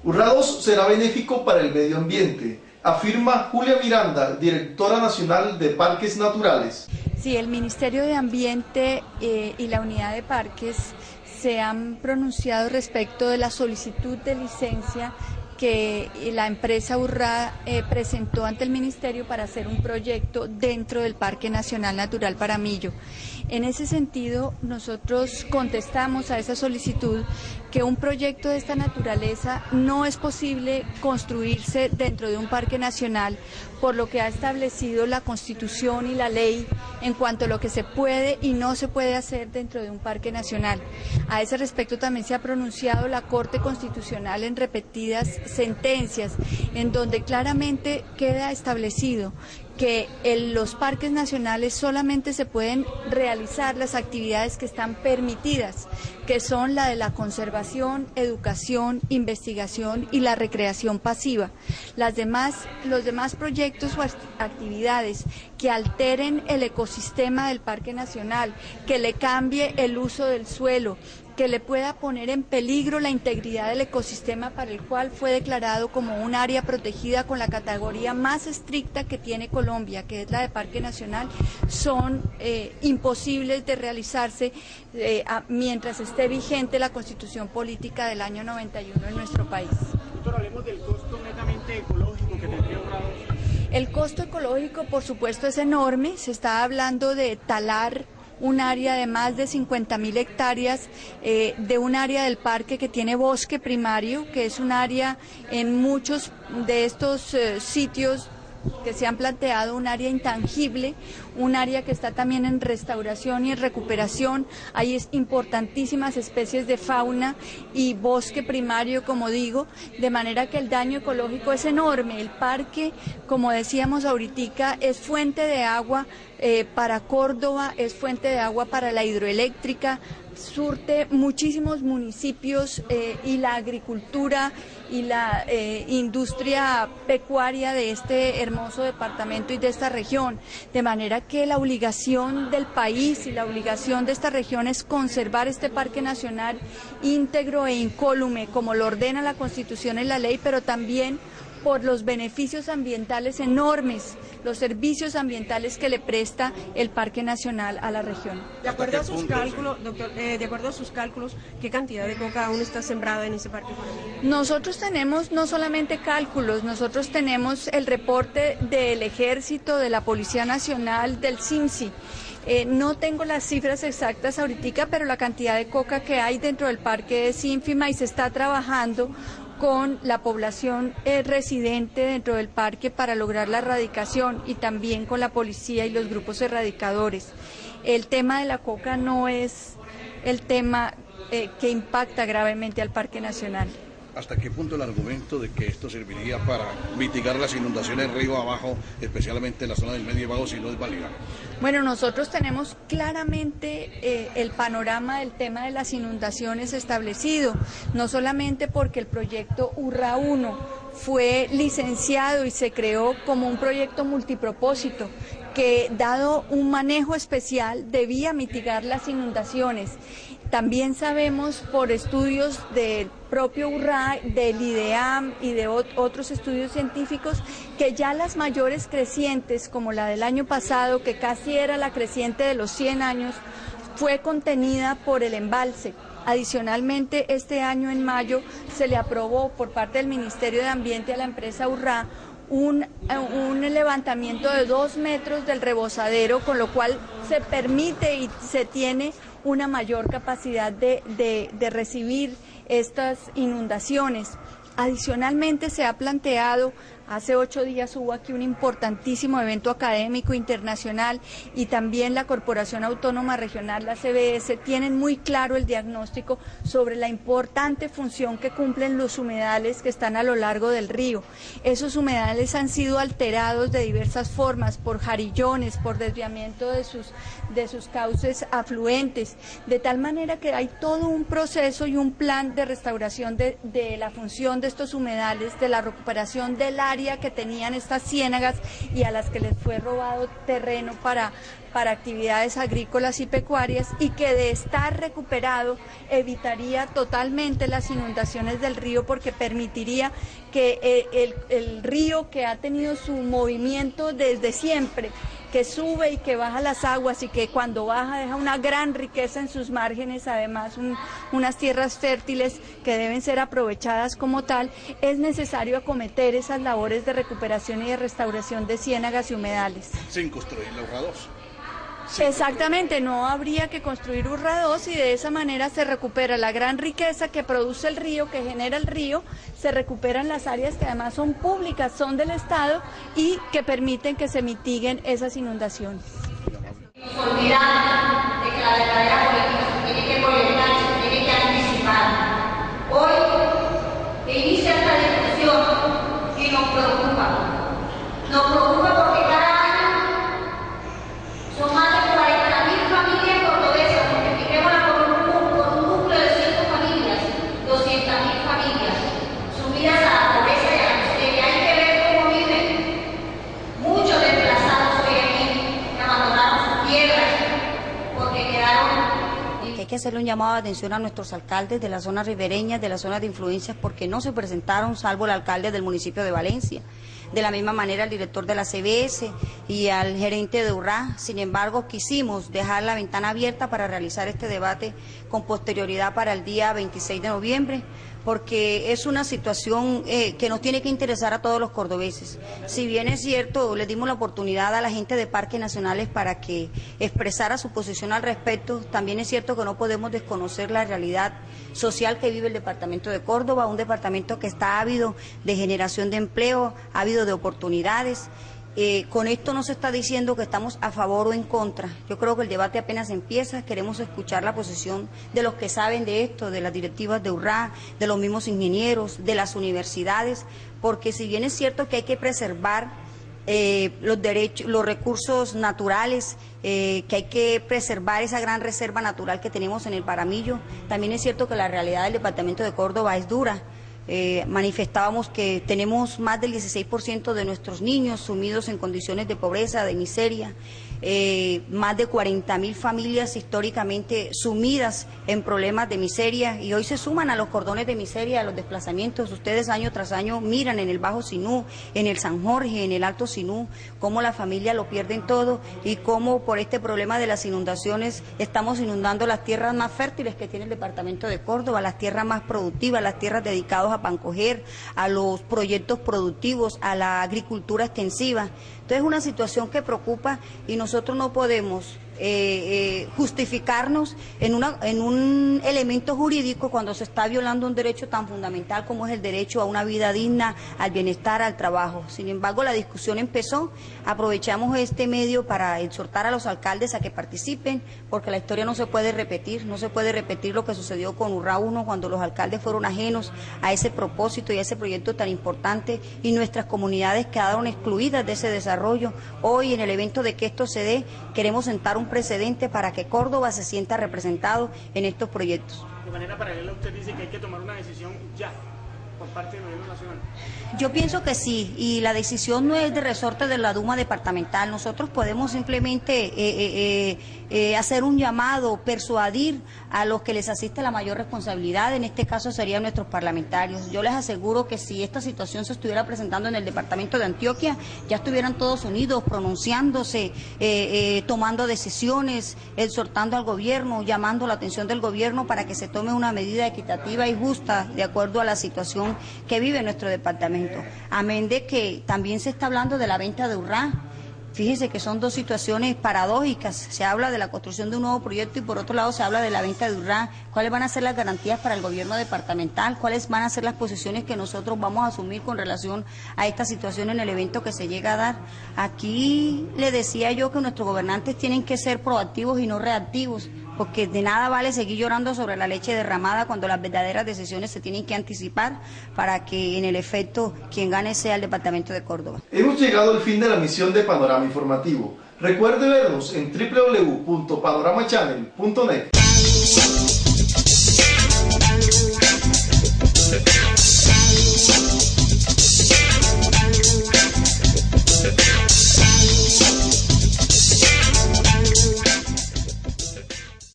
URRA 2 será benéfico para el medio ambiente, afirma Julia Miranda, directora nacional de Parques Naturales. Sí, el Ministerio de Ambiente y la Unidad de Parques se han pronunciado respecto de la solicitud de licencia que la empresa URRA presentó ante el Ministerio para hacer un proyecto dentro del Parque Nacional Natural Paramillo. En ese sentido, nosotros contestamos a esa solicitud que un proyecto de esta naturaleza no es posible construirse dentro de un parque nacional, por lo que ha establecido la Constitución y la ley en cuanto a lo que se puede y no se puede hacer dentro de un parque nacional. A ese respecto también se ha pronunciado la Corte Constitucional en repetidas sentencias, en donde claramente queda establecido que en los parques nacionales solamente se pueden realizar las actividades que están permitidas, que son la de la conservación, educación, investigación y la recreación pasiva. Los demás proyectos o actividades que alteren el ecosistema del Parque Nacional, que le cambie el uso del suelo, que le pueda poner en peligro la integridad del ecosistema para el cual fue declarado como un área protegida con la categoría más estricta que tiene Colombia, que es la de Parque Nacional, son imposibles de realizarse mientras esté vigente la Constitución Política del año 91 en nuestro país. Doctor, hablemos del costo netamente ecológico que tendría URRA 2. El costo ecológico, por supuesto, es enorme. Se está hablando de talar un área de más de 50.000 hectáreas de un área del parque que tiene bosque primario, que es un área en muchos de estos sitios que se han planteado un área intangible, un área que está también en restauración y en recuperación. Hay importantísimas especies de fauna y bosque primario, como digo, de manera que el daño ecológico es enorme. El parque, como decíamos ahorita, es fuente de agua para Córdoba, es fuente de agua para la hidroeléctrica, surte muchísimos municipios y la agricultura y la industria pecuaria de este hermoso departamento y de esta región, de manera que la obligación del país y la obligación de esta región es conservar este parque nacional íntegro e incólume, como lo ordena la Constitución y la ley, pero también por los beneficios ambientales enormes, los servicios ambientales que le presta el Parque Nacional a la región. De acuerdo a sus cálculos, doctor, ¿qué cantidad de coca aún está sembrada en ese parque? Nosotros tenemos no solamente cálculos, nosotros tenemos el reporte del Ejército, de la Policía Nacional, del CIMSI. No tengo las cifras exactas ahorita, pero la cantidad de coca que hay dentro del parque es ínfima y se está trabajando con la población residente dentro del parque para lograr la erradicación y también con la policía y los grupos erradicadores. El tema de la coca no es el tema que impacta gravemente al Parque Nacional. ¿Hasta qué punto el argumento de que esto serviría para mitigar las inundaciones río abajo, especialmente en la zona del Medio Bajo, si no es válida? Bueno, nosotros tenemos claramente el panorama del tema de las inundaciones establecido, no solamente porque el proyecto URRA 1 fue licenciado y se creó como un proyecto multipropósito, que dado un manejo especial debía mitigar las inundaciones. También sabemos por estudios del propio URRA, del IDEAM y de otros estudios científicos que ya las mayores crecientes, como la del año pasado, que casi era la creciente de los 100 años, fue contenida por el embalse. Adicionalmente, este año en mayo se le aprobó por parte del Ministerio de Ambiente a la empresa URRA un levantamiento de 2 metros del rebosadero, con lo cual se permite y se tiene una mayor capacidad de recibir estas inundaciones. Adicionalmente se ha planteado, hace 8 días hubo aquí un importantísimo evento académico internacional y también la Corporación Autónoma Regional, la CBS, tienen muy claro el diagnóstico sobre la importante función que cumplen los humedales que están a lo largo del río. Esos humedales han sido alterados de diversas formas, por jarillones, por desviamiento de sus cauces afluentes, de tal manera que hay todo un proceso y un plan de restauración de la función de estos humedales, de la recuperación del área área que tenían estas ciénagas y a las que les fue robado terreno para actividades agrícolas y pecuarias, y que de estar recuperado evitaría totalmente las inundaciones del río, porque permitiría que el río, que ha tenido su movimiento desde siempre, que sube y que baja las aguas y que cuando baja deja una gran riqueza en sus márgenes, además unas tierras fértiles que deben ser aprovechadas como tal, es necesario acometer esas labores de recuperación y de restauración de ciénagas y humedales. Sin construir la Urra 2. Exactamente, no habría que construir Urra 2 y de esa manera se recupera la gran riqueza que produce el río, que genera el río, se recuperan las áreas que además son públicas, son del Estado y que permiten que se mitiguen esas inundaciones. Nos olvidamos de que la verdadera política se tiene que proyectar y se tiene que anticipar. Hoy se inicia esta discusión y nos preocupa. Nos preocupa porque cada año son más de 40.000 familias cordobesas, multipliquémosla por un núcleo de 5 familias, 200.000 familias, sumidas a la pobreza y a la miseria. Hay que ver cómo viven muchos desplazados hoy aquí, que abandonaron sus tierras porque quedaron. Hay que hacerle un llamado de atención a nuestros alcaldes de las zonas ribereñas, de las zonas de influencias, porque no se presentaron, salvo el alcalde del municipio de Valencia. De la misma manera el director de la CBS y al gerente de Urra. Sin embargo, quisimos dejar la ventana abierta para realizar este debate con posterioridad para el día 26 de noviembre, porque es una situación que nos tiene que interesar a todos los cordobeses. Si bien es cierto, le dimos la oportunidad a la gente de Parques Nacionales para que expresara su posición al respecto, también es cierto que no podemos desconocer la realidad social que vive el departamento de Córdoba, un departamento que está ávido de generación de empleo, ávido de oportunidades. Con esto no se está diciendo que estamos a favor o en contra. Yo creo que el debate apenas empieza. Queremos escuchar la posición de los que saben de esto, de las directivas de Urra, de los mismos ingenieros, de las universidades, porque si bien es cierto que hay que preservar los derechos, los recursos naturales, que hay que preservar esa gran reserva natural que tenemos en el Paramillo, también es cierto que la realidad del departamento de Córdoba es dura. Manifestábamos que tenemos más del 16% de nuestros niños sumidos en condiciones de pobreza, de miseria, más de 40.000 familias históricamente sumidas en problemas de miseria, y hoy se suman a los cordones de miseria, a los desplazamientos. Ustedes año tras año miran en el Bajo Sinú, en el San Jorge, en el Alto Sinú, cómo la familia lo pierden todo y cómo por este problema de las inundaciones estamos inundando las tierras más fértiles que tiene el departamento de Córdoba, las tierras más productivas, las tierras dedicadas a pancoger, a los proyectos productivos, a la agricultura extensiva. Entonces es una situación que preocupa y nosotros no podemos justificarnos en un elemento jurídico cuando se está violando un derecho tan fundamental como es el derecho a una vida digna, al bienestar, al trabajo. Sin embargo, la discusión empezó, aprovechamos este medio para exhortar a los alcaldes a que participen, porque la historia no se puede repetir, no se puede repetir lo que sucedió con Urra 1 cuando los alcaldes fueron ajenos a ese propósito y a ese proyecto tan importante y nuestras comunidades quedaron excluidas de ese desarrollo. Hoy, en el evento de que esto se dé, queremos sentar un precedente para que Córdoba se sienta representado en estos proyectos. De manera paralela, usted dice que hay que tomar una decisión ya por parte del gobierno nacional. Yo pienso que sí, y la decisión no es de resorte de la Duma departamental. Nosotros podemos simplemente hacer un llamado, persuadir a los que les asiste la mayor responsabilidad, en este caso serían nuestros parlamentarios. Yo les aseguro que si esta situación se estuviera presentando en el departamento de Antioquia, ya estuvieran todos unidos, pronunciándose, tomando decisiones, exhortando al gobierno, llamando la atención del gobierno para que se tome una medida equitativa y justa de acuerdo a la situación que vive nuestro departamento. Amén de que también se está hablando de la venta de Urra. Fíjese que son dos situaciones paradójicas. Se habla de la construcción de un nuevo proyecto y por otro lado se habla de la venta de Urra. ¿Cuáles van a ser las garantías para el gobierno departamental? ¿Cuáles van a ser las posiciones que nosotros vamos a asumir con relación a esta situación en el evento que se llega a dar? Aquí le decía yo que nuestros gobernantes tienen que ser proactivos y no reactivos, porque de nada vale seguir llorando sobre la leche derramada cuando las verdaderas decisiones se tienen que anticipar para que en el efecto quien gane sea el departamento de Córdoba. Hemos llegado al fin de la emisión de Panorama Informativo. Recuerde vernos en www.panoramachannel.net.